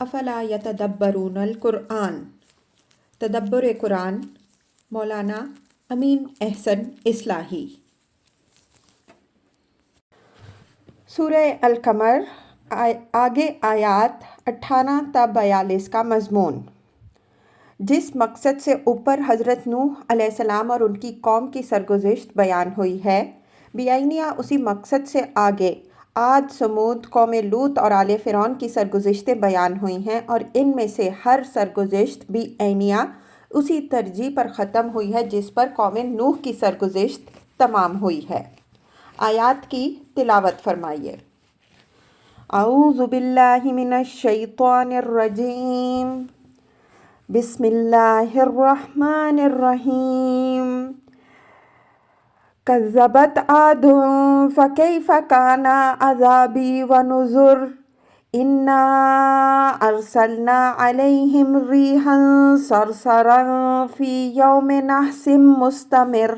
افلا یتدبرون القرآن، تدبر قرآن، مولانا امین احسن اصلاحی۔ سورہ القمر، آگے آیات 58 تا 42 کا مضمون۔ جس مقصد سے اوپر حضرت نوح علیہ السلام اور ان کی قوم کی سرگزشت بیان ہوئی ہے، بیانیہ اسی مقصد سے آگے عاد، سمود، قوم لوط اور آل فرعون کی سرگزشتیں بیان ہوئی ہیں، اور ان میں سے ہر سرگزشت بیانیہ اسی ترجیح پر ختم ہوئی ہے جس پر قوم نوح کی سرگزشت تمام ہوئی ہے۔ آیات کی تلاوت فرمائیے۔ اعوذ باللہ من الشیطان الرجیم، بسم اللہ الرحمن الرحیم۔ کذبت عاد فکیف کان عذابی ونذر، انا ارسلنا علیہم ریحا صرصرا فی یوم نحس مستمر،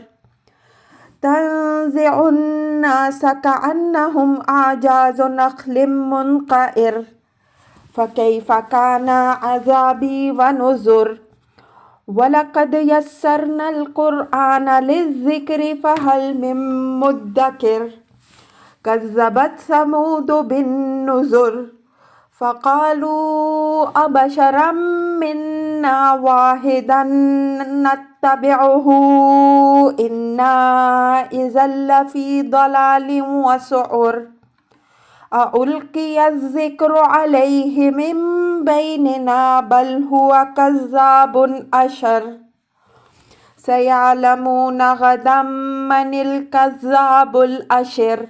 تنزع الناس کأنہم اعجاز نخل منقعر، فکیف کان عذابی ونذر۔ وَلَقَدْ يَسَّرْنَا الْقُرْآنَ لِلذِّكْرِ فَهَلْ مِن مُّدَّكِرٍ، كَذَّبَتْ ثَمُودُ بِالنُّذُرِ، فَقَالُوا أَبَشَرًا مِّنَّا وَاحِدًا نَّتَّبِعُهُ إِنَّا إِذًا لَّفِي ضَلَالٍ وَسُعُرٍ، أَأُلْقِيَ الذِّكْرُ عَلَيْهِ مِن بَيْنِنَا بَلْ هُوَ كَذَّابٌ أَشِرٌ، سَيَعْلَمُونَ غَدًا مَّنِ الْكَذَّابُ الْأَشِرُ،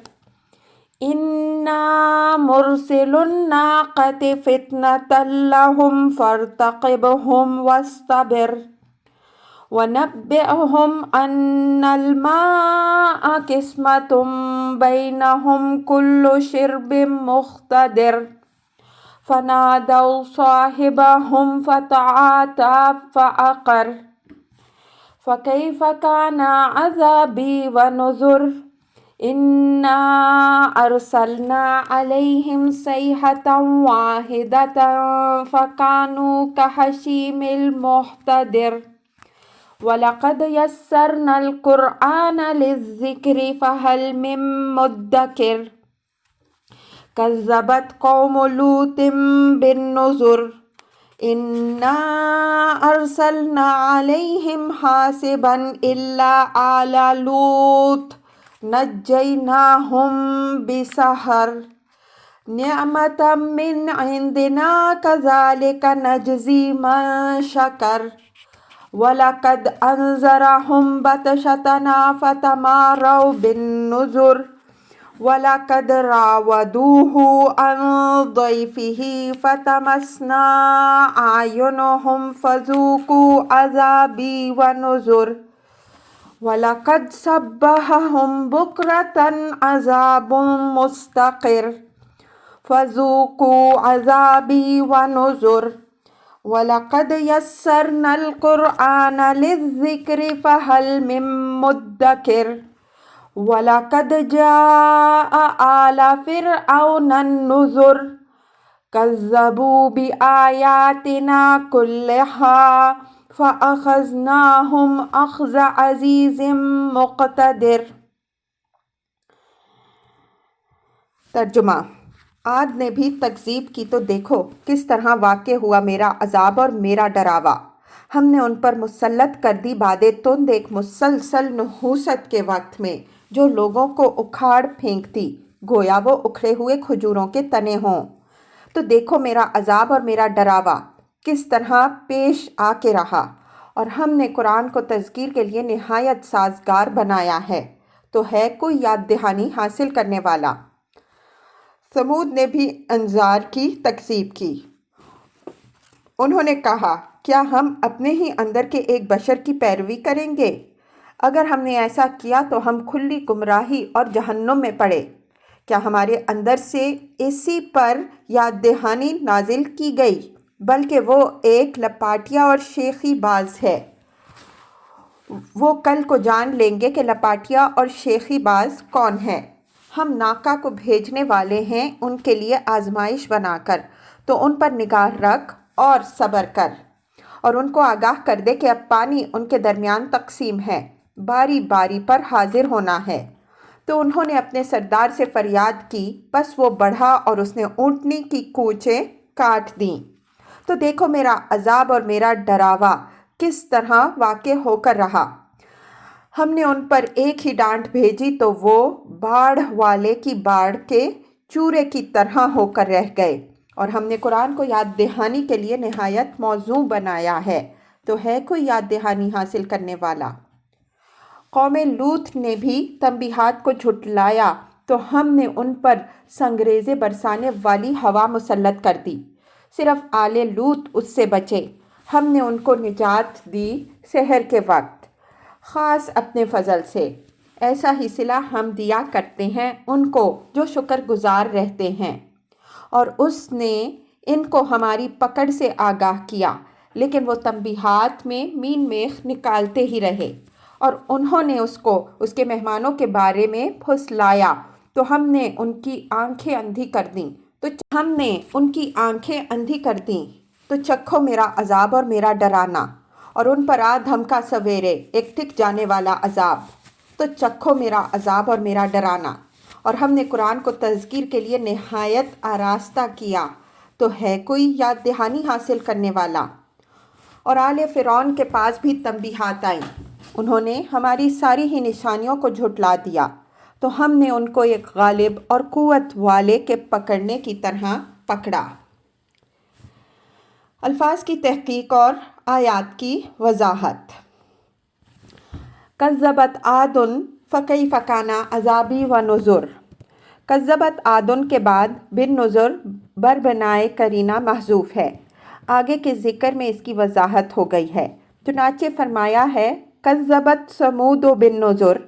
إِنَّا مُرْسِلُو النَّاقَةِ فِتْنَةً لَّهُمْ فَارْتَقِبْهُمْ وَاصْطَبِرْ، وَنَبِّئْهُمْ أَنَّ الْمَاءَ قِسْمَةٌ بَيْنَهُمْ كُلُّ شِرْبٍ مُّقْتَدِرٍ، فَنَادَوْا صَاحِبَهُمْ فَتَعَاطَىٰ فَعَقَرَ، فَكَيْفَ كَانَ عَذَابِي وَنُذُرِ۔ إِنَّا أَرْسَلْنَا عَلَيْهِمْ صَيْحَةً وَاحِدَةً فَكَانُوا كَهَشِيمِ الْمُحْتَظِرِ۔ وَلَقَدْ يَسَّرْنَا الْقُرْآنَ لِلذِّكْرِ فَهَلْ مِن مُّدَّكِرٍ، كَذَّبَتْ قَوْمُ لُوطٍ بِالنُّذُرِ، إِنَّا أَرْسَلْنَا عَلَيْهِمْ حَاصِبًا إِلَّا آلَ لُوطٍ نَجَّيْنَاهُم بِسَحَرٍ، نِعْمَةً مِّنْ عِندِنَا كَذَٰلِكَ نَجْزِي مَن شَكَرَ۔ وَلَقَدْ أَنذَرَهُم بَطْشَتَنَا فَتَمَارَوْا بِالنُّذُرِ، وَلَقَدْ رَاوَدُوهُ عَن ضَيْفِهِ فَطَمَسْنَا أَعْيُنَهُمْ فَذُوقُوا عَذَابِي وَنُذُرِ۔ وَلَقَدْ صَبَّحَهُم بُكْرَةً عَذَابٌ مُّسْتَقِرٌّ، فَذُوقُوا عَذَابِي وَنُذُرِ۔ وَلَقَدْ يَسَّرْنَا الْقُرْآنَ لِلذِّكْرِ فَهَلْ مِن مُّدَّكِرٍ۔ وَلَقَدْ جَاءَ آلَ فِرْعَوْنَ النُّذُرُ، كَذَّبُوا بِآيَاتِنَا كُلِّهَا فَأَخَذْنَاهُمْ أَخْذَ عَزِيزٍ مُّقْتَدِرٍ۔ ترجمہ۔ عاد نے بھی تکذیب کی تو دیکھو کس طرح واقع ہوا میرا عذاب اور میرا ڈراوا۔ ہم نے ان پر مسلط کر دی باد تند ایک مسلسل نحوست کے وقت میں جو لوگوں کو اکھاڑ پھینکتی، گویا وہ اکھڑے ہوئے کھجوروں کے تنے ہوں۔ تو دیکھو میرا عذاب اور میرا ڈراوا کس طرح پیش آ کے رہا، اور ہم نے قرآن کو تذکیر کے لیے نہایت سازگار بنایا ہے، تو ہے کوئی یاد دہانی حاصل کرنے والا۔ سمود نے بھی انذار کی تکذیب کی۔ انہوں نے کہا، کیا ہم اپنے ہی اندر کے ایک بشر کی پیروی کریں گے؟ اگر ہم نے ایسا کیا تو ہم کھلی گمراہی اور جہنم میں پڑے۔ کیا ہمارے اندر سے اسی پر یاد دہانی نازل کی گئی؟ بلکہ وہ ایک لپاٹیا اور شیخی باز ہے۔ وہ کل کو جان لیں گے کہ لپاٹیا اور شیخی باز کون ہے۔ ہم ناکہ کو بھیجنے والے ہیں ان کے لیے آزمائش بنا کر، تو ان پر نگاہ رکھ اور صبر کر، اور ان کو آگاہ کر دے کہ اب پانی ان کے درمیان تقسیم ہے، باری باری پر حاضر ہونا ہے۔ تو انہوں نے اپنے سردار سے فریاد کی، بس وہ بڑھا اور اس نے اونٹنی کی کونچیں کاٹ دیں۔ تو دیکھو میرا عذاب اور میرا ڈراوا کس طرح واقع ہو کر رہا۔ ہم نے ان پر ایک ہی ڈانٹ بھیجی تو وہ باڑھ والے کی باڑھ کے چورے کی طرح ہو کر رہ گئے۔ اور ہم نے قرآن کو یاد دہانی کے لیے نہایت موزوں بنایا ہے، تو ہے کوئی یاد دہانی حاصل کرنے والا؟ قوم لوط نے بھی تنبیہات کو جھٹلایا تو ہم نے ان پر سنگریزے برسانے والی ہوا مسلط کر دی، صرف آل لوط اس سے بچے۔ ہم نے ان کو نجات دی سحر کے وقت، خاص اپنے فضل سے۔ ایسا ہی صلہ ہم دیا کرتے ہیں ان کو جو شکر گزار رہتے ہیں۔ اور اس نے ان کو ہماری پکڑ سے آگاہ کیا، لیکن وہ تنبیہات میں مین میخ نکالتے ہی رہے، اور انہوں نے اس کو اس کے مہمانوں کے بارے میں پھسلایا تو ہم نے ان کی آنکھیں اندھی کر دیں تو چکھو میرا عذاب اور میرا ڈرانا، اور ان پر آ دھمکا سویرے ایک ٹک جانے والا عذاب، تو چکھو میرا عذاب اور میرا ڈرانا۔ اور ہم نے قرآن کو تذکیر کے لیے نہایت آراستہ کیا، تو ہے کوئی یاد دہانی حاصل کرنے والا؟ اور آل فرعون کے پاس بھی تنبیہات آئیں، انہوں نے ہماری ساری ہی نشانیوں کو جھٹلا دیا، تو ہم نے ان کو ایک غالب اور قوت والے کے پکڑنے کی طرح پکڑا۔ الفاظ کی تحقیق اور آیات کی وضاحت۔ کذبت عاد فکیف کان عذابی و نذر۔ کذبت عاد کے بعد بن نذر بربنائے کرینہ محذوف ہے، آگے کے ذکر میں اس کی وضاحت ہو گئی ہے۔ چنانچہ فرمایا ہے کذبت ثمود بن نذر۔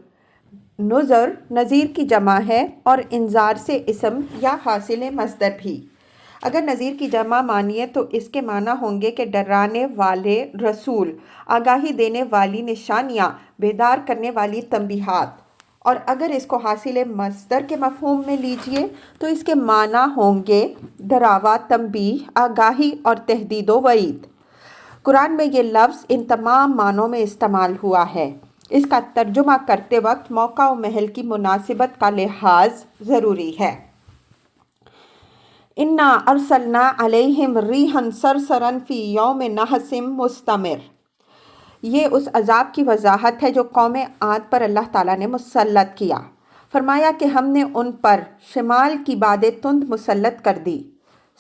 نذر نذیر کی جمع ہے اور انذار سے اسم یا حاصل مصدر بھی۔ اگر نذیر کی جمع مانیے تو اس کے معنی ہوں گے کہ ڈرانے والے رسول، آگاہی دینے والی نشانیاں، بیدار کرنے والی تنبیہات۔ اور اگر اس کو حاصل مصدر کے مفہوم میں لیجئے تو اس کے معنی ہوں گے ڈراوا، تنبیہ، آگاہی اور تہدید و وعید۔ قرآن میں یہ لفظ ان تمام معنوں میں استعمال ہوا ہے۔ اس کا ترجمہ کرتے وقت موقع و محل کی مناسبت کا لحاظ ضروری ہے۔ انا ارسلنا علیہم ریحا صرصرا فی یوم نحس مستمر۔ یہ اس عذاب کی وضاحت ہے جو قوم عاد پر اللہ تعالیٰ نے مسلط کیا۔ فرمایا کہ ہم نے ان پر شمال کی باد تند مسلط کر دی۔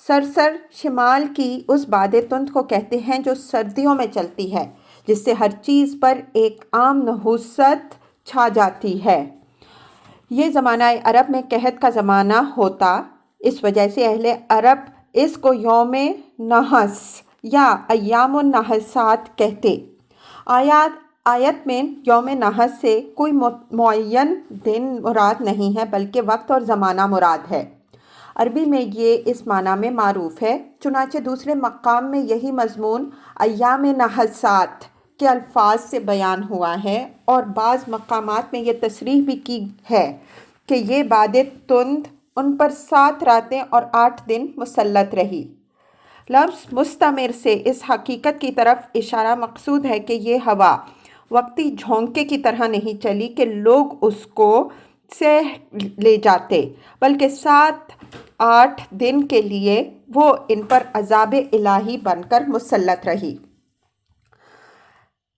سرسر شمال کی اس باد تند کو کہتے ہیں جو سردیوں میں چلتی ہے، جس سے ہر چیز پر ایک عام نحوست چھا جاتی ہے۔ یہ زمانہ عرب میں قحط کا زمانہ ہوتا، اس وجہ سے اہل عرب اس کو یوم نحس یا ایام النحسات کہتے۔ آیت میں یوم نحس سے کوئی معین دن مراد نہیں ہے، بلکہ وقت اور زمانہ مراد ہے۔ عربی میں یہ اس معنی میں معروف ہے، چنانچہ دوسرے مقام میں یہی مضمون ایام نحسات کے الفاظ سے بیان ہوا ہے، اور بعض مقامات میں یہ تصریح بھی کی ہے کہ یہ باد تند ان پر 7 راتیں اور 8 دن مسلط رہی۔ لفظ مستمر سے اس حقیقت کی طرف اشارہ مقصود ہے کہ یہ ہوا وقتی جھونکے کی طرح نہیں چلی کہ لوگ اس کو سہ لے جاتے، بلکہ 7-8 دن کے لیے وہ ان پر عذاب الہی بن کر مسلط رہی۔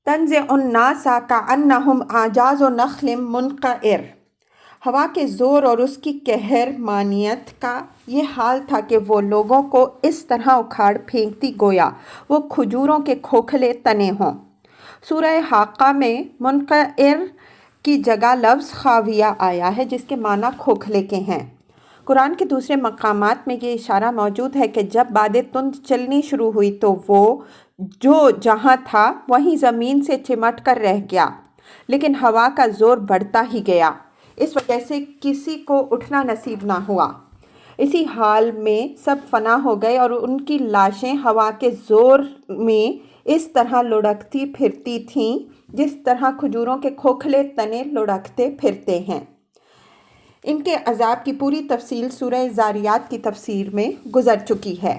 تنزع الناس کأنہم اعجاز نخل منقعر۔ ہوا کے زور اور اس کی قہر مانیت کا یہ حال تھا کہ وہ لوگوں کو اس طرح اکھاڑ پھینکتی گویا وہ کھجوروں کے کھوکھلے تنے ہوں۔ سورہ حاقہ میں منقعر کی جگہ لفظ خاویہ آیا ہے، جس کے معنی کھوکھلے کے ہیں۔ قرآن کے دوسرے مقامات میں یہ اشارہ موجود ہے کہ جب باد تند چلنی شروع ہوئی تو وہ جو جہاں تھا وہیں زمین سے چمٹ کر رہ گیا، لیکن ہوا کا زور بڑھتا ہی گیا، اس وجہ سے کسی کو اٹھنا نصیب نہ ہوا۔ اسی حال میں سب فنا ہو گئے اور ان کی لاشیں ہوا کے زور میں اس طرح لڑکتی پھرتی تھیں جس طرح کھجوروں کے کھوکھلے تنے لڑکتے پھرتے ہیں۔ ان کے عذاب کی پوری تفصیل سورہ زاریات کی تفسیر میں گزر چکی ہے۔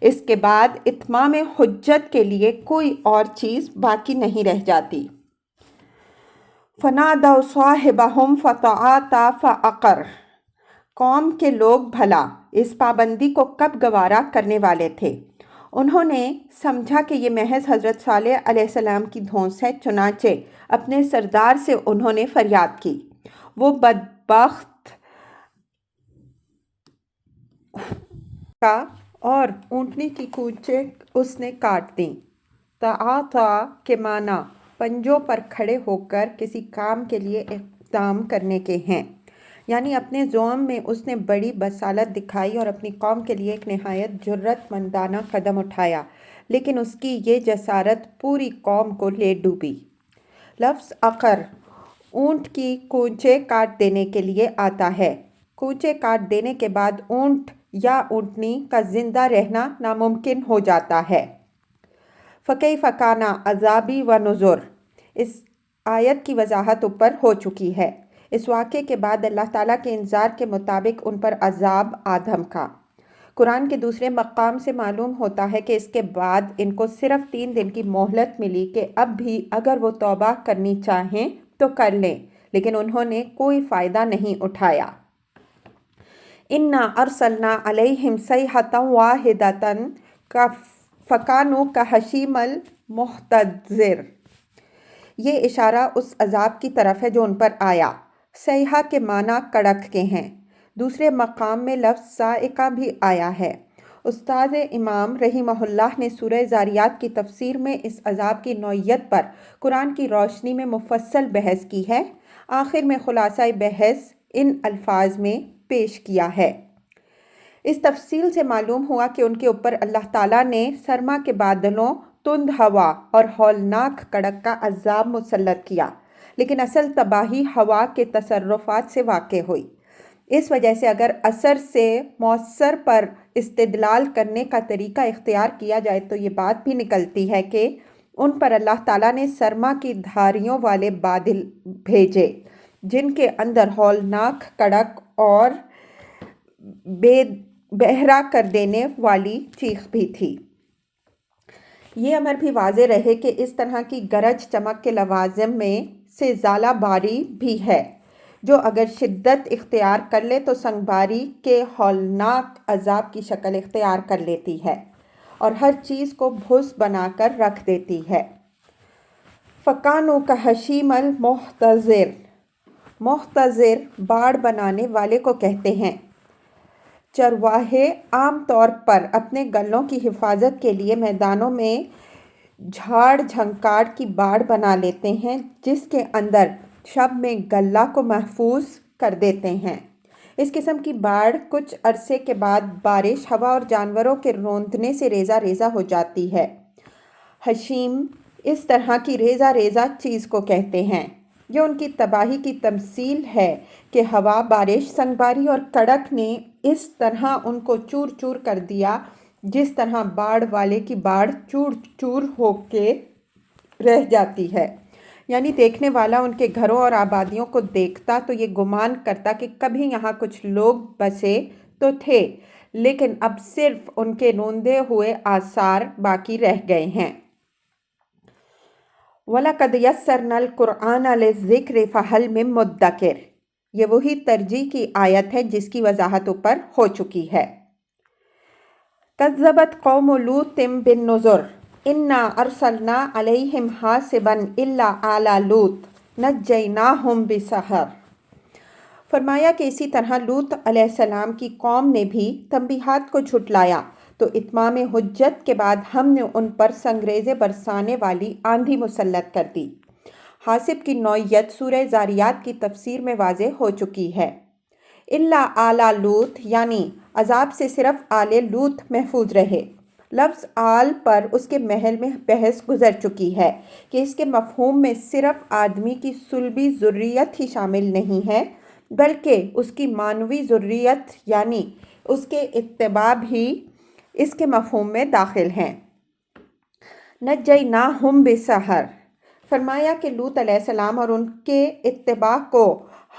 اس کے بعد اتمام حجت کے لیے کوئی اور چیز باقی نہیں رہ جاتی۔ فنادوا صاحبهم فتعاطى فعقر۔ قوم کے لوگ بھلا اس پابندی کو کب گوارا کرنے والے تھے؟ انہوں نے سمجھا کہ یہ محض حضرت صالح علیہ السلام کی دھونس ہے، چنانچہ اپنے سردار سے انہوں نے فریاد کی۔ وہ بدبخت کا اور اونٹنی کی کونچیں اس نے کاٹ دیں۔ تعاطا کے معنی پنجوں پر کھڑے ہو کر کسی کام کے لیے اقدام کرنے کے ہیں، یعنی اپنے زعم میں اس نے بڑی بصالت دکھائی اور اپنی قوم کے لیے ایک نہایت جرأت مندانہ قدم اٹھایا، لیکن اس کی یہ جسارت پوری قوم کو لے ڈوبی۔ لفظ عقر اونٹ کی کونچیں کاٹ دینے کے لیے آتا ہے۔ کونچیں کاٹ دینے کے بعد اونٹ یا اونٹنی کا زندہ رہنا ناممکن ہو جاتا ہے۔ فَكَيْفَ كَانَ عَذَابِي وَنُذُرِ۔ اس آیت کی وضاحت اوپر ہو چکی ہے۔ اس واقعے کے بعد اللہ تعالیٰ کے انذار کے مطابق ان پر عذاب آدم کا۔ قرآن کے دوسرے مقام سے معلوم ہوتا ہے کہ اس کے بعد ان کو صرف 3 دن کی مہلت ملی کہ اب بھی اگر وہ توبہ کرنی چاہیں تو کر لیں، لیکن انہوں نے کوئی فائدہ نہیں اٹھایا۔ اِنَّا أَرْسَلْنَا عَلَيْهِمْ صَيْحَةً وَاحِدَةً فَكَانُوا كَحَشِيمِ الْمُحْتَظِرِ۔ یہ اشارہ اس عذاب کی طرف ہے جو ان پر آیا۔ صیحہ کے معنی کڑک کے ہیں۔ دوسرے مقام میں لفظ صاعقہ بھی آیا ہے۔ استاد امام رحمہ اللہ نے سورہ ذاریات کی تفسیر میں اس عذاب کی نوعیت پر قرآن کی روشنی میں مفصل بحث کی ہے۔ آخر میں خلاصہ بحث ان الفاظ میں پیش کیا ہے۔ اس تفصیل سے معلوم ہوا کہ ان کے اوپر اللہ تعالیٰ نے سرما کے بادلوں، تند ہوا اور ہولناک کڑک کا عذاب مسلط کیا، لیکن اصل تباہی ہوا کے تصرفات سے واقع ہوئی۔ اس وجہ سے اگر اثر سے مؤثر پر استدلال کرنے کا طریقہ اختیار کیا جائے تو یہ بات بھی نکلتی ہے کہ ان پر اللہ تعالیٰ نے سرما کی دھاریوں والے بادل بھیجے، جن کے اندر ہولناک کڑک اور بہرا کر دینے والی چیخ بھی تھی۔ یہ امر بھی واضح رہے کہ اس طرح کی گرج چمک کے لوازم میں سے ژالہ باری بھی ہے، جو اگر شدت اختیار کر لے تو سنگ باری کے ہولناک عذاب کی شکل اختیار کر لیتی ہے اور ہر چیز کو بھس بنا کر رکھ دیتی ہے۔ فَكَانُوا كَحَشِيمِ الْمُحْتَظِرِ۔ محتضر باڑ بنانے والے کو کہتے ہیں۔ چرواہے عام طور پر اپنے گلوں کی حفاظت کے لیے میدانوں میں جھاڑ جھنکاڑ کی باڑ بنا لیتے ہیں، جس کے اندر شب میں غلہ کو محفوظ کر دیتے ہیں۔ اس قسم کی باڑ کچھ عرصے کے بعد بارش، ہوا اور جانوروں کے روندنے سے ریزہ ریزہ ہو جاتی ہے۔ حشیم اس طرح کی ریزہ ریزہ چیز کو کہتے ہیں۔ یہ ان کی تباہی کی تمثیل ہے کہ ہوا، بارش، سنگباری اور کڑک نے اس طرح ان کو چور چور کر دیا جس طرح باڑ والے کی باڑ چور چور ہو کے رہ جاتی ہے۔ یعنی دیکھنے والا ان کے گھروں اور آبادیوں کو دیکھتا تو یہ گمان کرتا کہ کبھی یہاں کچھ لوگ بسے تو تھے، لیکن اب صرف ان کے روندے ہوئے آثار باقی رہ گئے ہیں۔ وَلَقَدْ يَسَّرْنَا الْقُرْآنَ لِلذِّكْرِ فَهَلْ مِن مُدَّكِرٍ۔ یہ وہی ترجیح کی آیت ہے جس کی وضاحت اوپر ہو چکی ہے۔ كَذَّبَتْ قَوْمُ لُوطٍ بِالنُّذُرِ إِنَّا أَرْسَلْنَا عَلَيْهِمْ حَاصِبًا إِلَّا آلَ لُوطٍ نَجَّيْنَاهُمْ بِسَحَرٍ۔ فرمایا کہ اسی طرح لوط علیہ السلام کی قوم نے بھی تنبیہات کو جھٹلایا تو اتمام حجت کے بعد ہم نے ان پر سنگریزے برسانے والی آندھی مسلط کر دی۔ حاصب کی نوعیت سورہ ذاریات کی تفسیر میں واضح ہو چکی ہے۔ الا آل لوط یعنی عذاب سے صرف آل لوط محفوظ رہے۔ لفظ آل پر اس کے محل میں بحث گزر چکی ہے کہ اس کے مفہوم میں صرف آدمی کی صلبی ذریت ہی شامل نہیں ہے، بلکہ اس کی معنوی ذریت یعنی اس کے اتباع بھی اس کے مفہوم میں داخل ہیں۔ نجیناہم بسحر۔ فرمایا کہ لوط علیہ السلام اور ان کے اتباع کو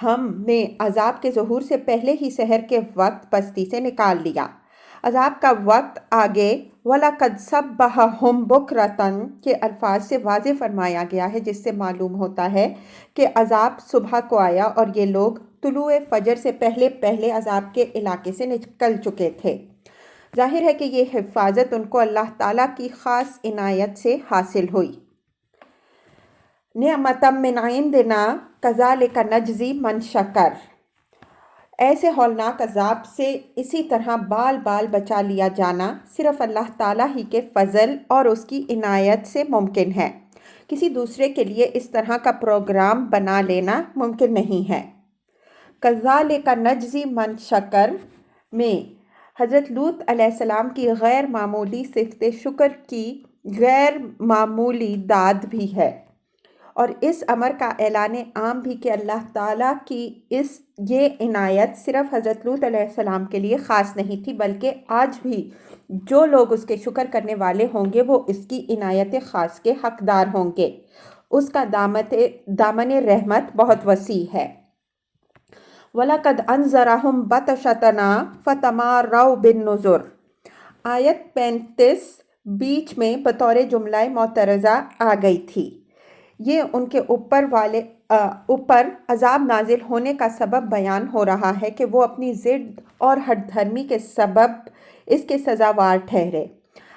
ہم نے عذاب کے ظہور سے پہلے ہی سحر کے وقت پستی سے نکال لیا۔ عذاب کا وقت آگے وَلَقَدْ صَبَّحَهُمْ بُكْرَةً کے الفاظ سے واضح فرمایا گیا ہے، جس سے معلوم ہوتا ہے کہ عذاب صبح کو آیا اور یہ لوگ طلوع فجر سے پہلے پہلے عذاب کے علاقے سے نکل چکے تھے۔ ظاہر ہے کہ یہ حفاظت ان کو اللہ تعالیٰ کی خاص عنایت سے حاصل ہوئی۔ نعمتم من عندنا کذالک نجزی من شکر، ایسے ہولناک عذاب سے اسی طرح بال بال بچا لیا جانا صرف اللہ تعالیٰ ہی کے فضل اور اس کی عنایت سے ممکن ہے۔ کسی دوسرے کے لیے اس طرح کا پروگرام بنا لینا ممکن نہیں ہے۔ کذالک نجزی من شکر میں حضرت لوط علیہ السلام کی غیر معمولی صفت شکر کی غیر معمولی داد بھی ہے، اور اس امر کا اعلان عام بھی کہ اللہ تعالیٰ کی یہ عنایت صرف حضرت لوط علیہ السلام کے لیے خاص نہیں تھی، بلکہ آج بھی جو لوگ اس کے شکر کرنے والے ہوں گے وہ اس کی عنایت خاص کے حقدار ہوں گے۔ اس کا دامن رحمت بہت وسیع ہے۔ وَلَقَدْ أَنذَرَهُمْ بَطْشَتَنَا فَتَمَارَوْا بِالنُّذُرِ، آیت 35 بیچ میں بطور جملہ معترضہ آ گئی تھی۔ یہ ان کے اوپر عذاب نازل ہونے کا سبب بیان ہو رہا ہے کہ وہ اپنی ضد اور ہٹ دھرمی کے سبب اس کے سزاوار ٹھہرے۔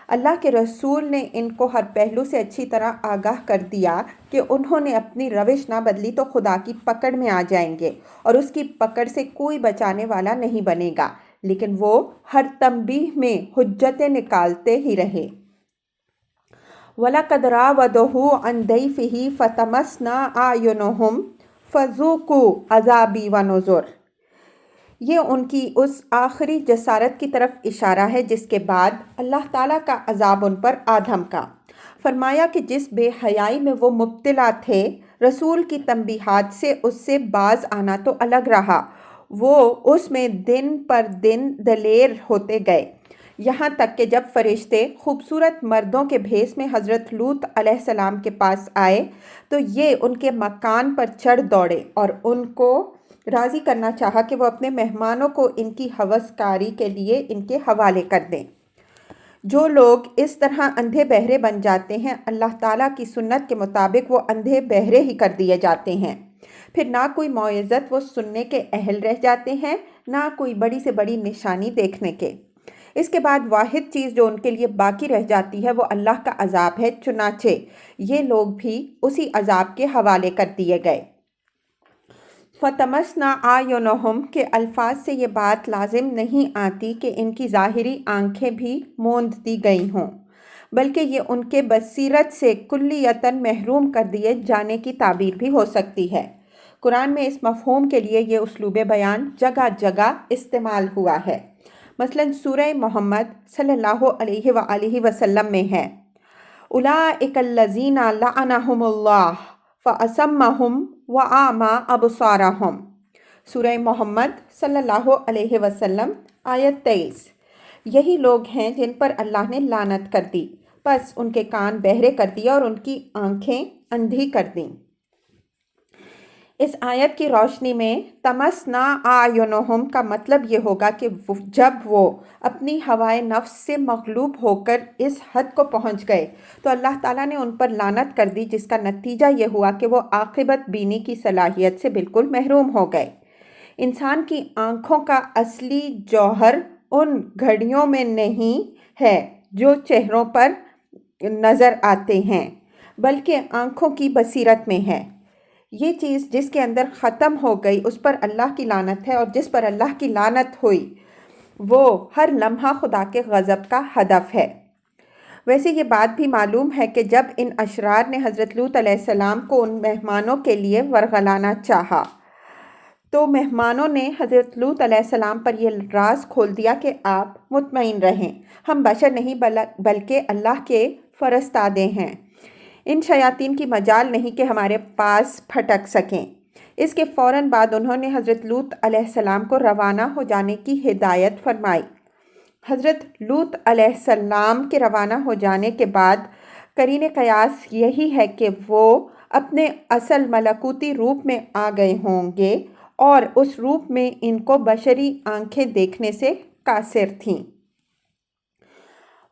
اللہ کے رسول نے ان کو ہر پہلو سے اچھی طرح آگاہ کر دیا کہ انہوں نے اپنی روش نہ بدلی تو خدا کی پکڑ میں آ جائیں گے اور اس کی پکڑ سے کوئی بچانے والا نہیں بنے گا، لیکن وہ ہر تنبیہ میں حجتیں نکالتے ہی رہے۔ وَلَقَدْ رَاوَدُوهُ عَنْ ضَيْفِهِ فَطَمَسْنَا أَعْيُنَهُمْ فَذُوقُوا عَذَابِي وَنُذُرِ، یہ ان کی اس آخری جسارت کی طرف اشارہ ہے جس کے بعد اللہ تعالیٰ کا عذاب ان پر آ دھمکا۔ فرمایا کہ جس بے حیائی میں وہ مبتلا تھے، رسول کی تنبیہات سے اس سے باز آنا تو الگ رہا، وہ اس میں دن پر دن دلیر ہوتے گئے، یہاں تک کہ جب فرشتے خوبصورت مردوں کے بھیس میں حضرت لوط علیہ السلام کے پاس آئے تو یہ ان کے مکان پر چڑھ دوڑے اور ان کو راضی کرنا چاہا کہ وہ اپنے مہمانوں کو ان کی ہوس کاری کے لیے ان کے حوالے کر دیں۔ جو لوگ اس طرح اندھے بہرے بن جاتے ہیں، اللہ تعالیٰ کی سنت کے مطابق وہ اندھے بہرے ہی کر دیے جاتے ہیں، پھر نہ کوئی معزت وہ سننے کے اہل رہ جاتے ہیں، نہ کوئی بڑی سے بڑی نشانی دیکھنے کے۔ اس کے بعد واحد چیز جو ان کے لیے باقی رہ جاتی ہے وہ اللہ کا عذاب ہے، چنانچہ یہ لوگ بھی اسی عذاب کے حوالے کر دیے گئے۔ فَطَمَسْنَا أَعْيُنَهُمْ کے الفاظ سے یہ بات لازم نہیں آتی کہ ان کی ظاہری آنکھیں بھی موند دی گئی ہوں، بلکہ یہ ان کے بصیرت سے کلیتاً محروم کر دیے جانے کی تعبیر بھی ہو سکتی ہے۔ قرآن میں اس مفہوم کے لیے یہ اسلوب بیان جگہ جگہ استعمال ہوا ہے۔ مثلاً سورہ محمد صلی اللہ علیہ وآلہ وسلم میں ہے أُولَٰئِكَ الَّذِينَ لَعَنَهُمُ اللَّهُ فَأَصَمَّهُمْ وَأَعْمَىٰ أَبْصَارَهُمْ، سورہ محمد صلی اللہ علیہ وسلم آیت 23۔ یہی لوگ ہیں جن پر اللہ نے لعنت کر دی، پس ان کے کان بہرے کر دیے اور ان کی آنکھیں اندھی کر دیں۔ اس آیت کی روشنی میں تمسنا أعینہم کا مطلب یہ ہوگا کہ جب وہ اپنی ہوائے نفس سے مغلوب ہو کر اس حد کو پہنچ گئے تو اللہ تعالیٰ نے ان پر لعنت کر دی، جس کا نتیجہ یہ ہوا کہ وہ عاقبت بینی کی صلاحیت سے بالکل محروم ہو گئے۔ انسان کی آنکھوں کا اصلی جوہر ان گھڑیوں میں نہیں ہے جو چہروں پر نظر آتے ہیں، بلکہ آنکھوں کی بصیرت میں ہے۔ یہ چیز جس کے اندر ختم ہو گئی اس پر اللہ کی لعنت ہے، اور جس پر اللہ کی لعنت ہوئی وہ ہر لمحہ خدا کے غضب کا ہدف ہے۔ ویسے یہ بات بھی معلوم ہے کہ جب ان اشرار نے حضرت لوط علیہ السلام کو ان مہمانوں کے لیے ورغلانا چاہا تو مہمانوں نے حضرت لوط علیہ السلام پر یہ راز کھول دیا کہ آپ مطمئن رہیں، ہم بشر نہیں بلکہ اللہ کے فرستادے ہیں، ان شیاطین کی مجال نہیں کہ ہمارے پاس پھٹک سکیں۔ اس کے فوراً بعد انہوں نے حضرت لوط علیہ السلام کو روانہ ہو جانے کی ہدایت فرمائی۔ حضرت لوط علیہ السلام کے روانہ ہو جانے کے بعد قرین قیاس یہی ہے کہ وہ اپنے اصل ملکوتی روپ میں آ گئے ہوں گے، اور اس روپ میں ان کو بشری آنکھیں دیکھنے سے قاصر تھیں۔